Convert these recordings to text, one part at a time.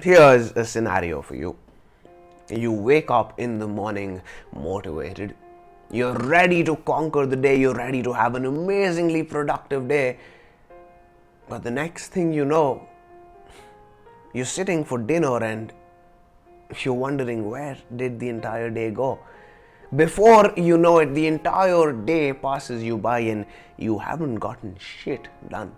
Here's a scenario for you. You wake up in the morning motivated. You're ready to conquer the day. You're ready to have an amazingly productive day. But the next thing you know, you're sitting for dinner and you're wondering, where did the entire day go? Before you know it, the entire day passes you by and you haven't gotten shit done.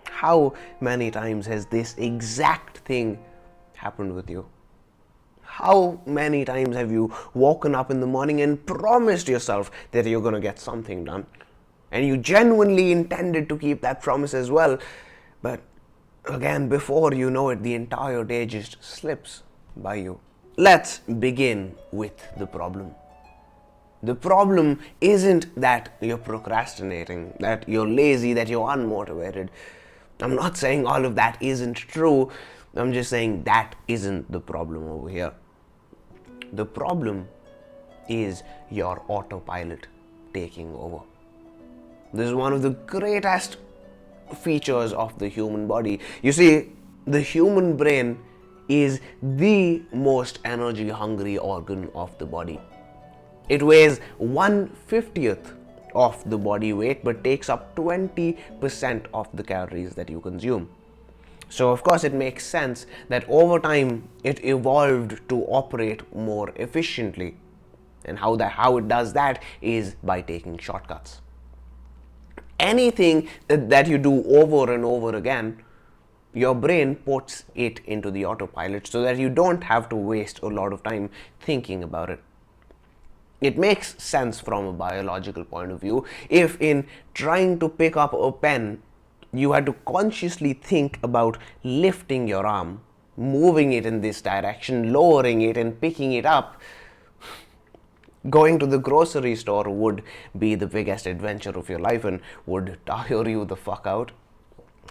How many times has this exact thing happened with you? How many times have you woken up in the morning and promised yourself that you're going to get something done? And you genuinely intended to keep that promise as well. But again, before you know it, the entire day just slips by you. Let's begin with the problem. The problem isn't that you're procrastinating, that you're lazy, that you're unmotivated. I'm not saying all of that isn't true. I'm just saying that isn't the problem over here. The problem is your autopilot taking over. This is one of the greatest features of the human body. You see, the human brain is the most energy hungry organ of the body. It weighs 1/50th of the body weight but takes up 20% of the calories that you consume. So of course it makes sense that over time it evolved to operate more efficiently. And how it does that is by taking shortcuts. Anything that you do over and over again, your brain puts it into the autopilot so that you don't have to waste a lot of time thinking about it. It makes sense from a biological point of view. If in trying to pick up a pen, you had to consciously think about lifting your arm, moving it in this direction, lowering it and picking it up, going to the grocery store would be the biggest adventure of your life and would tire you the fuck out.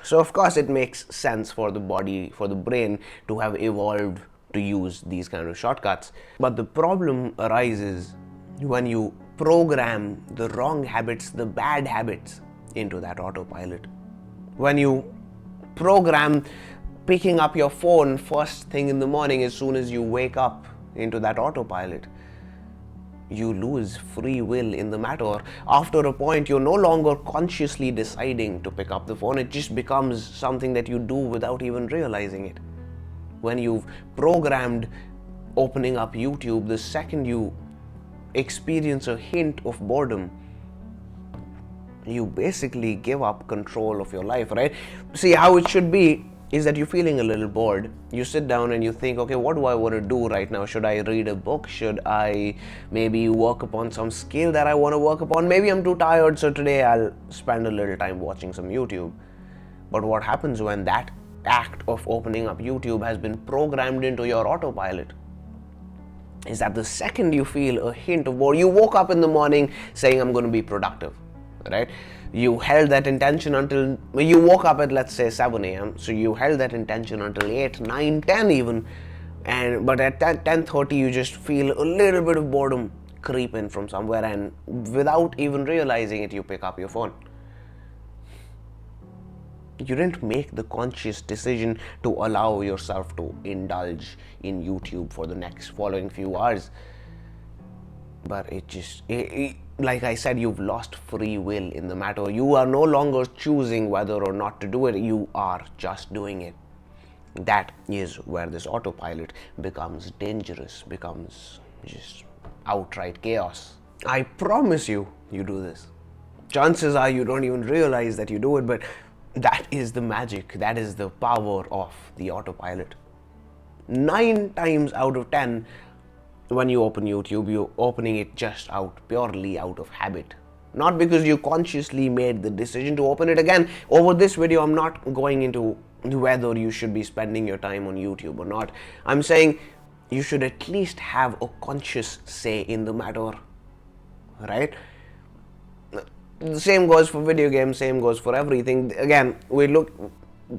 So of course it makes sense for the body, for the brain to have evolved to use these kind of shortcuts. But the problem arises when you program the wrong habits, the bad habits into that autopilot. When you program picking up your phone first thing in the morning as soon as you wake up into that autopilot, you lose free will in the matter. After a point, you're no longer consciously deciding to pick up the phone. It just becomes something that you do without even realizing it. When you've programmed opening up YouTube, the second you experience a hint of boredom, you basically give up control of your life, right? See, how it should be is that you're feeling a little bored. You sit down and you think, okay, what do I want to do right now? Should I read a book? Should I maybe work upon some skill that I want to work upon? Maybe I'm too tired, so today I'll spend a little time watching some YouTube. But what happens when that act of opening up YouTube has been programmed into your autopilot is that the second you feel a hint of boredom, you woke up in the morning saying, I'm going to be productive, right? You held that intention until you woke up at, let's say, 7 a.m. So you held that intention until 8, 9, 10 even. But at 10:30 you just feel a little bit of boredom creep in from somewhere, and without even realizing it, you pick up your phone. You didn't make the conscious decision to allow yourself to indulge in YouTube for the next following few hours. But like I said, you've lost free will in the matter. You are no longer choosing whether or not to do it. You are just doing it. That is where this autopilot becomes dangerous, becomes just outright chaos. I promise you do this. Chances are you don't even realize that you do it, but that is the magic. That is the power of the autopilot. 9 times out of 10, when you open YouTube, you're opening it just purely out of habit. Not because you consciously made the decision to open it. Again, over this video, I'm not going into whether you should be spending your time on YouTube or not. I'm saying you should at least have a conscious say in the matter, right? The same goes for video games, same goes for everything. Again, we look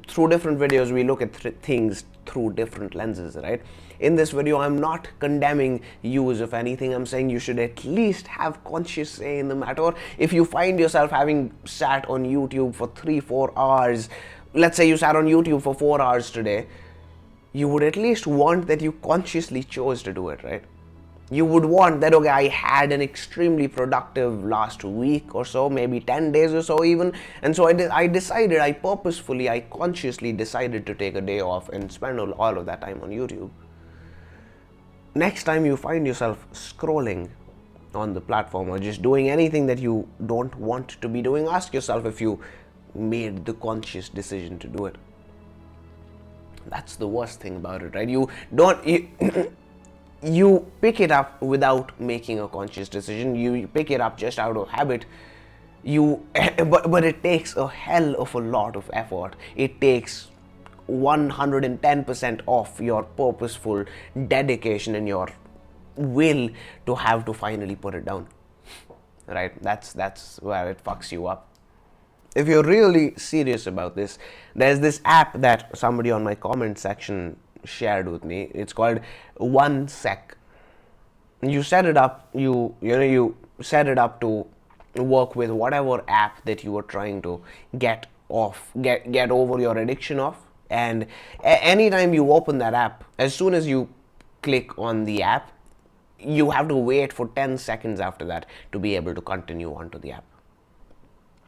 through different videos, we look at things through different lenses, right? In this video, I'm not condemning use of anything. I'm saying you should at least have conscious say in the matter. If you find yourself having sat on YouTube for 3-4 hours let's say you sat on YouTube for 4 hours today, you would at least want that you consciously chose to do it, right? You would want that, okay, I had an extremely productive last week or so, maybe 10 days or so even, and so I consciously decided to take a day off and spend all of that time on YouTube. Next time you find yourself scrolling on the platform or just doing anything that you don't want to be doing, ask yourself if you made the conscious decision to do it. That's the worst thing about it, right? You pick it up without making a conscious decision. You pick it up just out of habit. But it takes a hell of a lot of effort. It takes 110% of your purposeful dedication and your will to have to finally put it down, right? That's where it fucks you up. If you're really serious about this, there's this app that somebody on my comment section shared with me. It's called 1sec. You set it up. You set it up to work with whatever app that you are trying to get over your addiction of. And anytime you open that app, as soon as you click on the app, you have to wait for 10 seconds after that to be able to continue onto the app.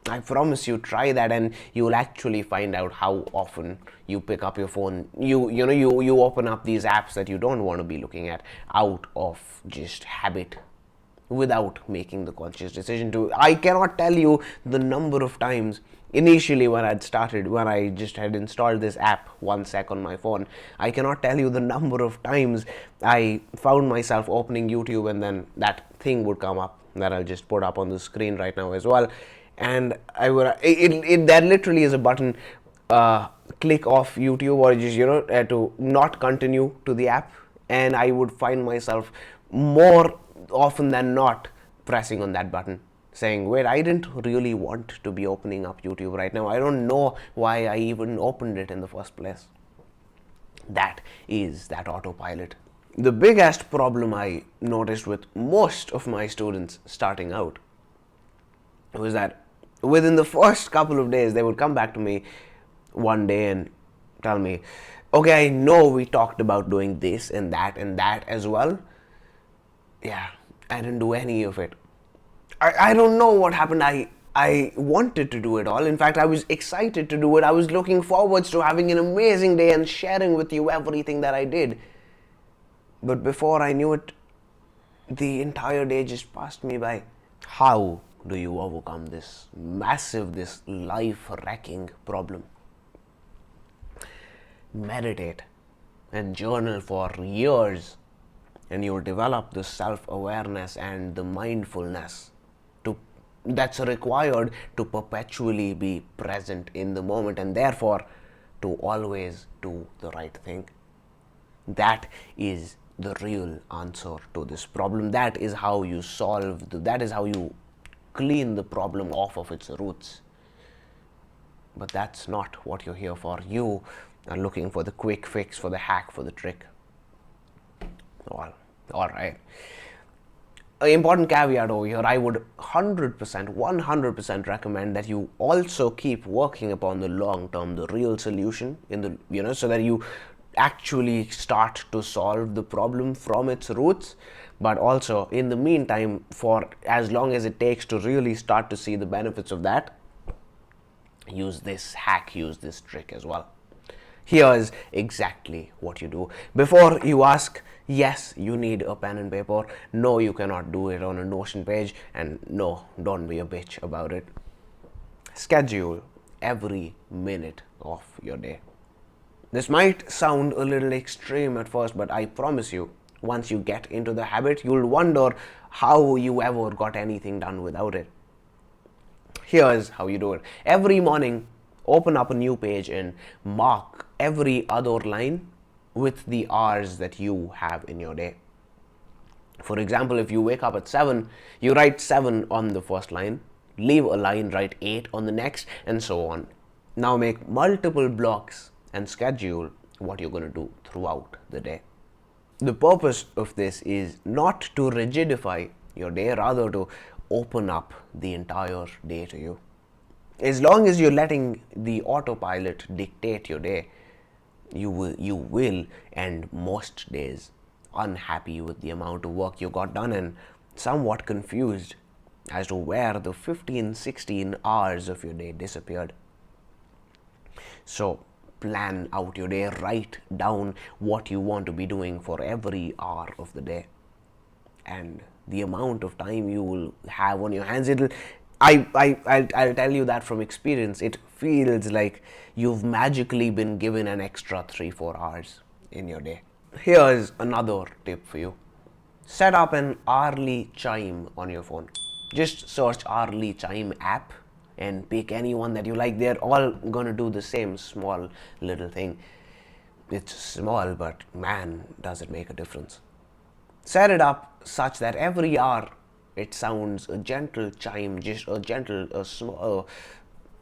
I promise you, try that and you will actually find out how often you pick up your phone. You open up these apps that you don't want to be looking at out of just habit, without making the conscious decision to. I cannot tell you the number of times initially when I just had installed this app 1sec on my phone. I cannot tell you the number of times I found myself opening YouTube and then that thing would come up that I'll just put up on the screen right now as well. And there literally is a button, click off YouTube or just to not continue to the app, and I would find myself more often than not pressing on that button, saying, wait, I didn't really want to be opening up YouTube right now. I don't know why I even opened it in the first place. That is that autopilot. The biggest problem I noticed with most of my students starting out was that within the first couple of days, they would come back to me one day and tell me, okay, I know we talked about doing this and that as well. Yeah, I didn't do any of it. I don't know what happened. I wanted to do it all. In fact, I was excited to do it. I was looking forward to having an amazing day and sharing with you everything that I did. But before I knew it, the entire day just passed me by. How do you overcome this life-wrecking problem? Meditate and journal for years, and you'll develop the self-awareness and the mindfulness that's required to perpetually be present in the moment, and therefore to always do the right thing. That is the real answer to this problem. That is how you clean the problem off of its roots. But that's not what you're here for. You are looking for the quick fix, for the hack, for the trick. All right. An important caveat over here, I would 100% recommend that you also keep working upon the long term, the real solution so that you actually start to solve the problem from its roots. But also, in the meantime, for as long as it takes to really start to see the benefits of that, use this hack, use this trick as well. Here's exactly what you do. Before you ask, yes, you need a pen and paper. No, you cannot do it on a Notion page. And no, don't be a bitch about it. Schedule every minute of your day. This might sound a little extreme at first, but I promise you, once you get into the habit, you'll wonder how you ever got anything done without it. Here's how you do it. Every morning, open up a new page and mark every other line with the hours that you have in your day. For example, if you wake up at 7, you write 7 on the first line, leave a line, write 8 on the next, and so on. Now make multiple blocks and schedule what you're going to do throughout the day. The purpose of this is not to rigidify your day, rather to open up the entire day to you. As long as you're letting the autopilot dictate your day, you will end most days unhappy with the amount of work you got done and somewhat confused as to where the 15, 16 hours of your day disappeared. So plan out your day, write down what you want to be doing for every hour of the day, and the amount of time you will have on your hands, I'll tell you that from experience, it feels like you've magically been given an extra 3-4 hours in your day. Here's another tip for you: set up an hourly chime on your phone. Just search hourly chime app and pick anyone that you like. They're all gonna do the same small little thing. It's small, but man, does it make a difference. Set it up such that every hour it sounds a gentle chime, just a gentle,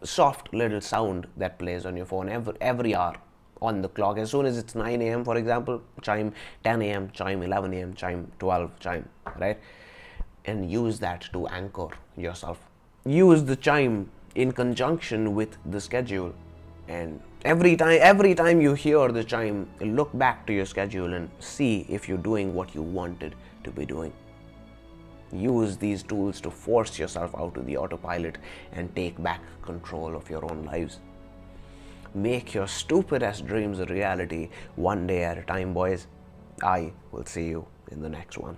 soft little sound that plays on your phone every hour on the clock. As soon as it's 9 a.m., for example, chime 10 a.m., chime 11 a.m., chime 12, chime, right? And use that to anchor yourself. Use the chime in conjunction with the schedule, and every time you hear the chime, look back to your schedule and see if you're doing what you wanted to be doing. Use these tools to force yourself out of the autopilot and take back control of your own lives. Make your stupidest dreams a reality, one day at a time, boys. I will see you in the next one.